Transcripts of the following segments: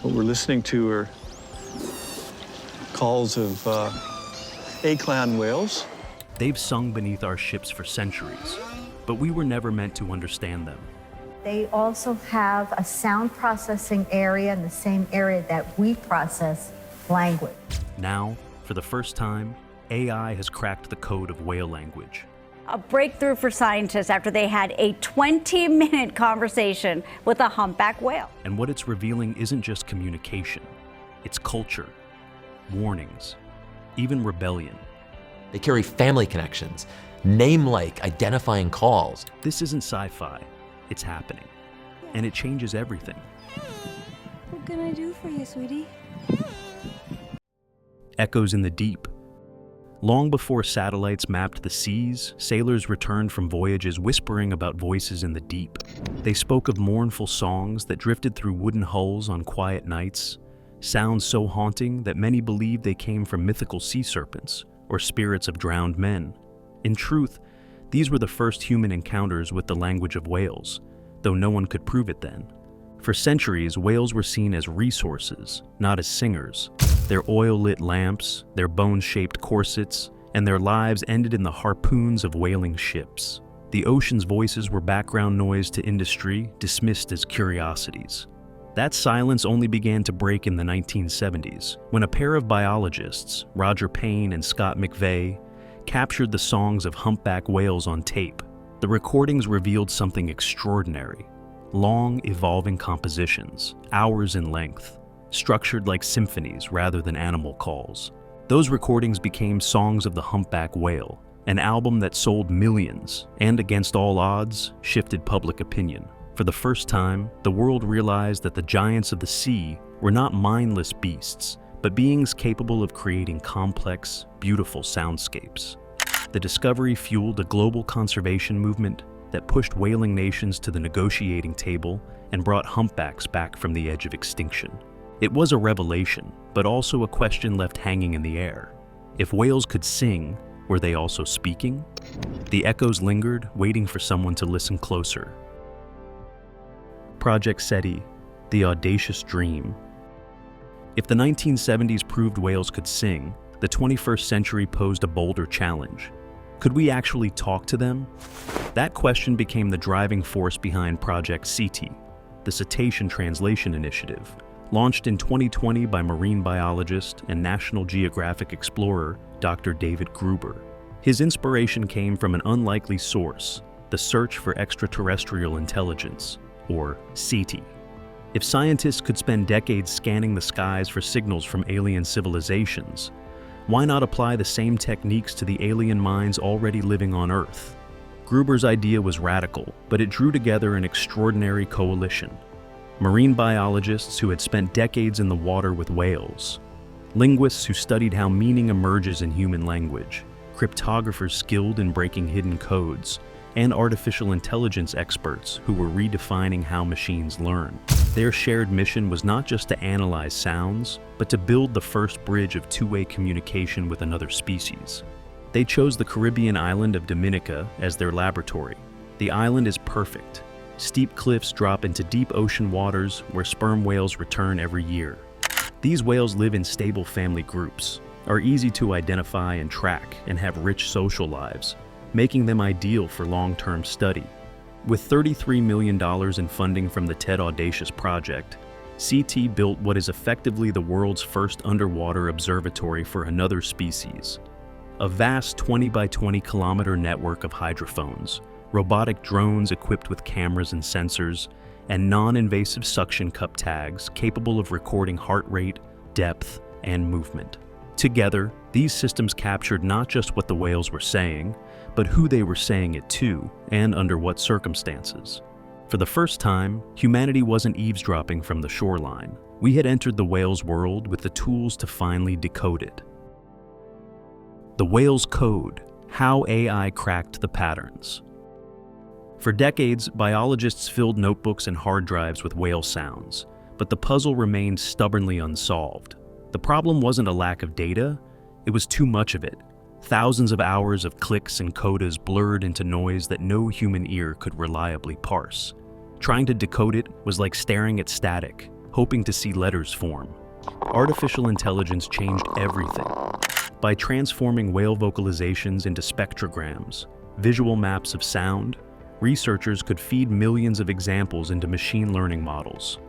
What we're listening to are calls of A-clan whales. They've sung beneath our ships for centuries, but we were never meant to understand them. They also have a sound processing area in the same area that we process language. Now, for the first time, AI has cracked the code of whale language. A breakthrough for scientists after they had a 20-minute conversation with a humpback whale. And what it's revealing isn't just communication, it's culture, warnings, even rebellion. They carry family connections, name-like identifying calls. This isn't sci-fi, it's happening. And it changes everything. What can I do for you, sweetie? Echoes in the deep. Long before satellites mapped the seas, sailors returned from voyages whispering about voices in the deep. They spoke of mournful songs that drifted through wooden hulls on quiet nights, sounds so haunting that many believed they came from mythical sea serpents or spirits of drowned men. In truth, these were the first human encounters with the language of whales, though no one could prove it then. For centuries, whales were seen as resources, not as singers. Their oil-lit lamps, their bone-shaped corsets, and their lives ended in the harpoons of whaling ships. The ocean's voices were background noise to industry, dismissed as curiosities. That silence only began to break in the 1970s, when a pair of biologists, Roger Payne and Scott McVeigh, captured the songs of humpback whales on tape. The recordings revealed something extraordinary. Long, evolving compositions, hours in length, structured like symphonies rather than animal calls. Those recordings became Songs of the Humpback Whale, an album that sold millions and, against all odds, shifted public opinion. For the first time, the world realized that the giants of the sea were not mindless beasts, but beings capable of creating complex, beautiful soundscapes. The discovery fueled a global conservation movement that pushed whaling nations to the negotiating table and brought humpbacks back from the edge of extinction. It was a revelation, but also a question left hanging in the air. If whales could sing, were they also speaking? The echoes lingered, waiting for someone to listen closer. Project SETI, the audacious dream. If the 1970s proved whales could sing, the 21st century posed a bolder challenge. Could we actually talk to them? That question became the driving force behind Project SETI, the Cetacean Translation Initiative, launched in 2020 by marine biologist and National Geographic explorer Dr. David Gruber. His inspiration came from an unlikely source, the search for extraterrestrial intelligence, or SETI. If scientists could spend decades scanning the skies for signals from alien civilizations, why not apply the same techniques to the alien minds already living on Earth? Gruber's idea was radical, but it drew together an extraordinary coalition. Marine biologists who had spent decades in the water with whales, linguists who studied how meaning emerges in human language, cryptographers skilled in breaking hidden codes, and artificial intelligence experts who were redefining how machines learn. Their shared mission was not just to analyze sounds, but to build the first bridge of two-way communication with another species. They chose the Caribbean island of Dominica as their laboratory. The island is perfect. Steep cliffs drop into deep ocean waters where sperm whales return every year. These whales live in stable family groups, are easy to identify and track, and have rich social lives, making them ideal for long-term study. With $33 million in funding from the TED Audacious project, SETI built what is effectively the world's first underwater observatory for another species. A vast 20 by 20 kilometer network of hydrophones, robotic drones equipped with cameras and sensors, and non-invasive suction cup tags capable of recording heart rate, depth, and movement. Together, these systems captured not just what the whales were saying, but who they were saying it to, and under what circumstances. For the first time, humanity wasn't eavesdropping from the shoreline. We had entered the whale's world with the tools to finally decode it. The whale's code, how AI cracked the patterns. For decades, biologists filled notebooks and hard drives with whale sounds, but the puzzle remained stubbornly unsolved. The problem wasn't a lack of data, it was too much of it. Thousands of hours of clicks and codas blurred into noise that no human ear could reliably parse. Trying to decode it was like staring at static, hoping to see letters form. Artificial intelligence changed everything. By transforming whale vocalizations into spectrograms, visual maps of sound, researchers could feed millions of examples into machine learning models.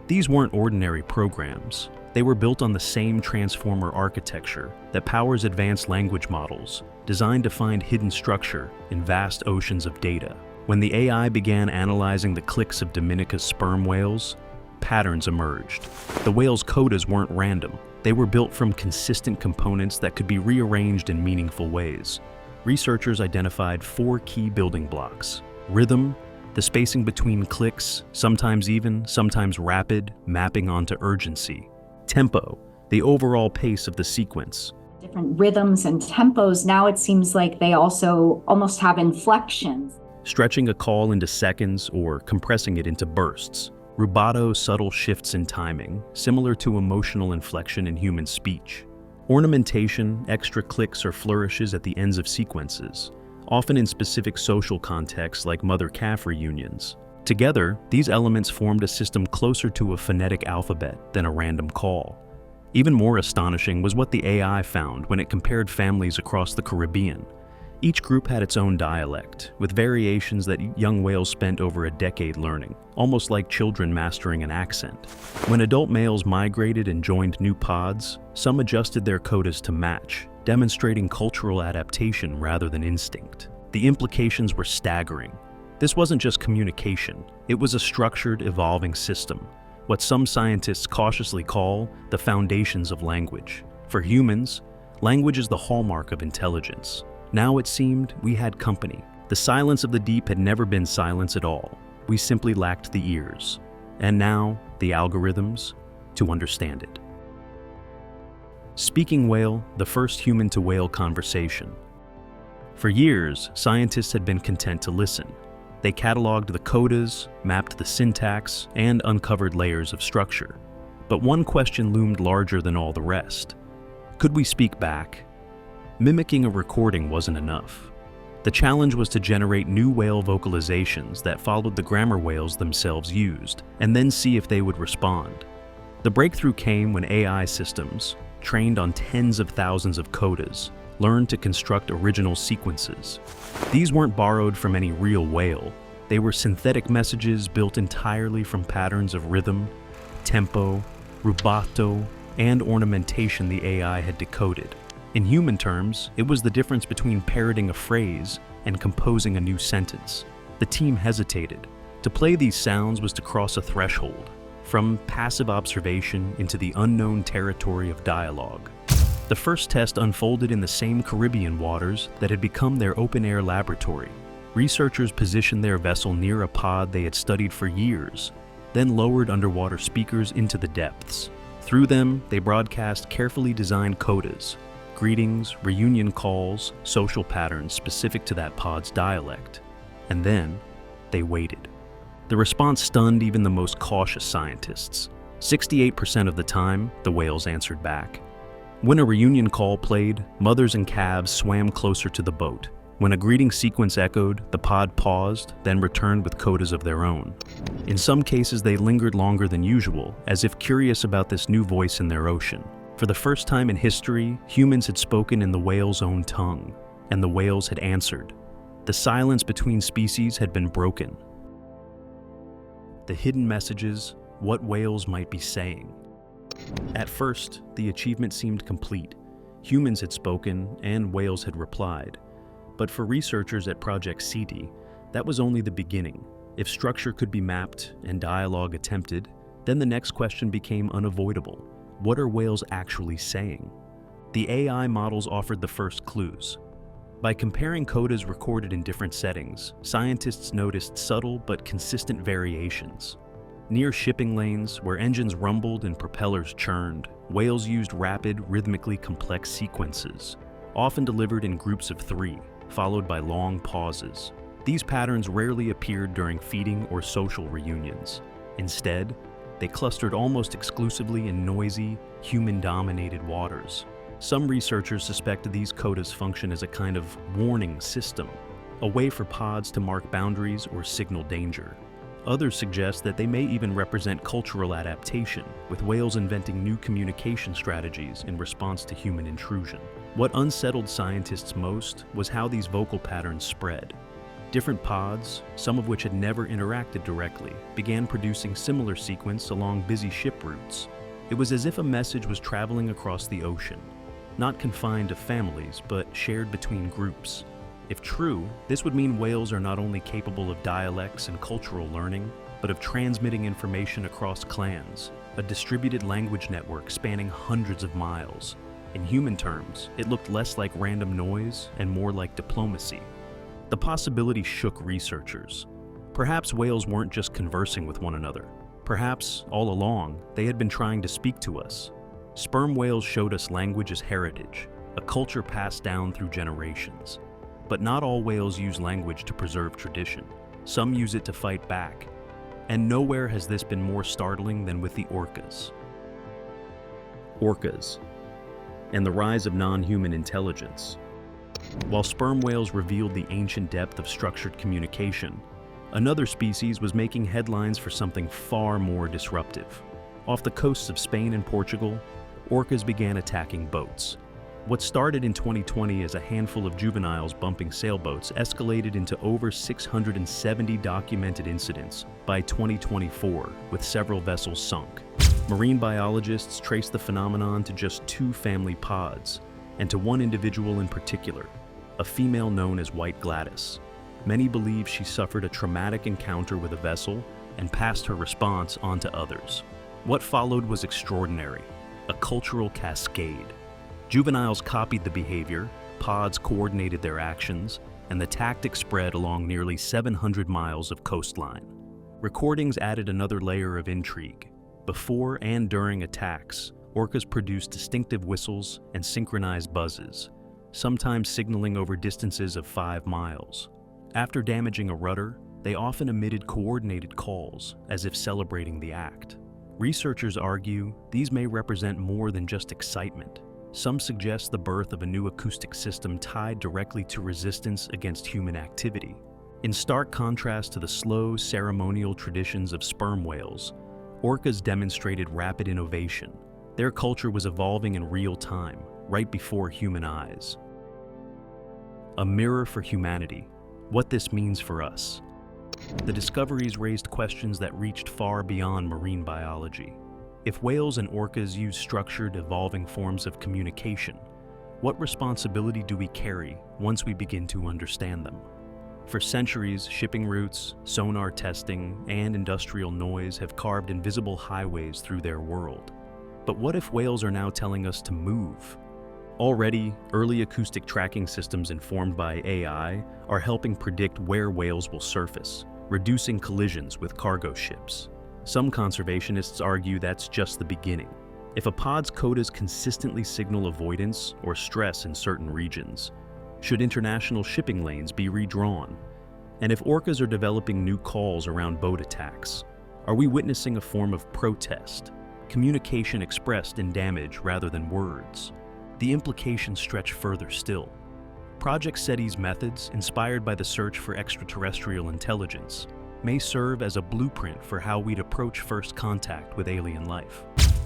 These weren't ordinary programs. They were built on the same transformer architecture that powers advanced language models, designed to find hidden structure in vast oceans of data. When the AI began analyzing the clicks of Dominica's sperm whales, patterns emerged. The whales' codas weren't random. They were built from consistent components that could be rearranged in meaningful ways. Researchers identified 4 key building blocks: rhythm, the spacing between clicks, sometimes even, sometimes rapid, mapping onto urgency; tempo, the overall pace of the sequence; different rhythms and tempos. Now it seems like they also almost have inflections. stretching a call into seconds or compressing it into bursts; rubato, subtle shifts in timing, similar to emotional inflection in human speech; ornamentation, extra clicks or flourishes at the ends of sequences, often in specific social contexts like mother-calf reunions. Together, these elements formed a system closer to a phonetic alphabet than a random call. Even more astonishing was what the AI found when it compared families across the Caribbean. Each group had its own dialect, with variations that young whales spent over a decade learning, almost like children mastering an accent. When adult males migrated and joined new pods, some adjusted their codas to match, demonstrating cultural adaptation rather than instinct. The implications were staggering. This wasn't just communication, it was a structured, evolving system, what some scientists cautiously call the foundations of language. For humans, language is the hallmark of intelligence. Now it seemed we had company. The silence of the deep had never been silence at all. We simply lacked the ears, and now the algorithms to understand it. Speaking whale, the first human-to-whale conversation. For years, scientists had been content to listen. They cataloged the codas, mapped the syntax, and uncovered layers of structure. But one question loomed larger than all the rest. Could we speak back? Mimicking a recording wasn't enough. The challenge was to generate new whale vocalizations that followed the grammar whales themselves used, and then see if they would respond. The breakthrough came when AI systems, trained on tens of thousands of codas, learned to construct original sequences. These weren't borrowed from any real whale. They were synthetic messages built entirely from patterns of rhythm, tempo, rubato, and ornamentation the AI had decoded. In human terms, it was the difference between parroting a phrase and composing a new sentence. The team hesitated. To play these sounds was to cross a threshold, from passive observation into the unknown territory of dialogue. The first test unfolded in the same Caribbean waters that had become their open-air laboratory. Researchers positioned their vessel near a pod they had studied for years, then lowered underwater speakers into the depths. Through them, they broadcast carefully designed codas, greetings, reunion calls, social patterns specific to that pod's dialect. And then, they waited. The response stunned even the most cautious scientists. 68% of the time, the whales answered back. When a reunion call played, mothers and calves swam closer to the boat. When a greeting sequence echoed, the pod paused, then returned with codas of their own. In some cases, they lingered longer than usual, as if curious about this new voice in their ocean. For the first time in history, humans had spoken in the whale's own tongue, and the whales had answered. The silence between species had been broken. The hidden messages, what whales might be saying. At first, the achievement seemed complete. Humans had spoken, and whales had replied. But for researchers at Project CD, that was only the beginning. If structure could be mapped and dialogue attempted, then the next question became unavoidable. What are whales actually saying? The AI models offered the first clues. By comparing codas recorded in different settings, scientists noticed subtle but consistent variations. Near shipping lanes, where engines rumbled and propellers churned, whales used rapid, rhythmically complex sequences, often delivered in groups of 3, followed by long pauses. These patterns rarely appeared during feeding or social reunions. Instead, they clustered almost exclusively in noisy, human-dominated waters. Some researchers suspected these codas function as a kind of warning system, a way for pods to mark boundaries or signal danger. Others suggest that they may even represent cultural adaptation, with whales inventing new communication strategies in response to human intrusion. What unsettled scientists most was how these vocal patterns spread. Different pods, some of which had never interacted directly, began producing similar sequence along busy ship routes. It was as if a message was traveling across the ocean, not confined to families, but shared between groups. If true, this would mean whales are not only capable of dialects and cultural learning, but of transmitting information across clans, a distributed language network spanning hundreds of miles. In human terms, it looked less like random noise and more like diplomacy. The possibility shook researchers. Perhaps whales weren't just conversing with one another. Perhaps, all along, they had been trying to speak to us. Sperm whales showed us language as heritage, a culture passed down through generations. But not all whales use language to preserve tradition. Some use it to fight back. And nowhere has this been more startling than with the orcas. Orcas, and the rise of non-human intelligence. While sperm whales revealed the ancient depth of structured communication, another species was making headlines for something far more disruptive. Off the coasts of Spain and Portugal, orcas began attacking boats. What started in 2020 as a handful of juveniles bumping sailboats escalated into over 670 documented incidents by 2024, with several vessels sunk. Marine biologists traced the phenomenon to just 2 family pods, and to one individual in particular, a female known as White Gladys. Many believe she suffered a traumatic encounter with a vessel and passed her response on to others. What followed was extraordinary, a cultural cascade. Juveniles copied the behavior, pods coordinated their actions, and the tactic spread along nearly 700 miles of coastline. Recordings added another layer of intrigue. Before and during attacks, orcas produced distinctive whistles and synchronized buzzes, sometimes signaling over distances of 5 miles. After damaging a rudder, they often emitted coordinated calls, as if celebrating the act. Researchers argue these may represent more than just excitement. Some suggest the birth of a new acoustic system tied directly to resistance against human activity. In stark contrast to the slow, ceremonial traditions of sperm whales, orcas demonstrated rapid innovation. Their culture was evolving in real time, right before human eyes. A mirror for humanity, what this means for us. The discoveries raised questions that reached far beyond marine biology. If whales and orcas use structured, evolving forms of communication, what responsibility do we carry once we begin to understand them? For centuries, shipping routes, sonar testing, and industrial noise have carved invisible highways through their world. But what if whales are now telling us to move? Already, early acoustic tracking systems informed by AI are helping predict where whales will surface, reducing collisions with cargo ships. Some conservationists argue that's just the beginning. If a pod's codas consistently signal avoidance or stress in certain regions, should international shipping lanes be redrawn? And if orcas are developing new calls around boat attacks, are we witnessing a form of protest, communication expressed in damage rather than words? The implications stretch further still. Project SETI's methods, inspired by the search for extraterrestrial intelligence, may serve as a blueprint for how we'd approach first contact with alien life.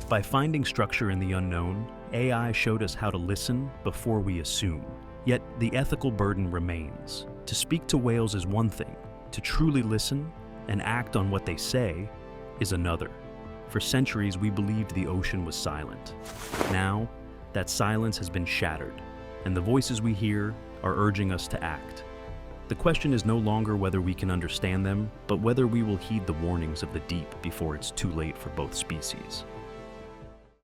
By finding structure in the unknown, AI showed us how to listen before we assume. Yet the ethical burden remains. To speak to whales is one thing. To truly listen and act on what they say is another. For centuries, we believed the ocean was silent. Now, that silence has been shattered, and the voices we hear are urging us to act. The question is no longer whether we can understand them, but whether we will heed the warnings of the deep before it's too late for both species.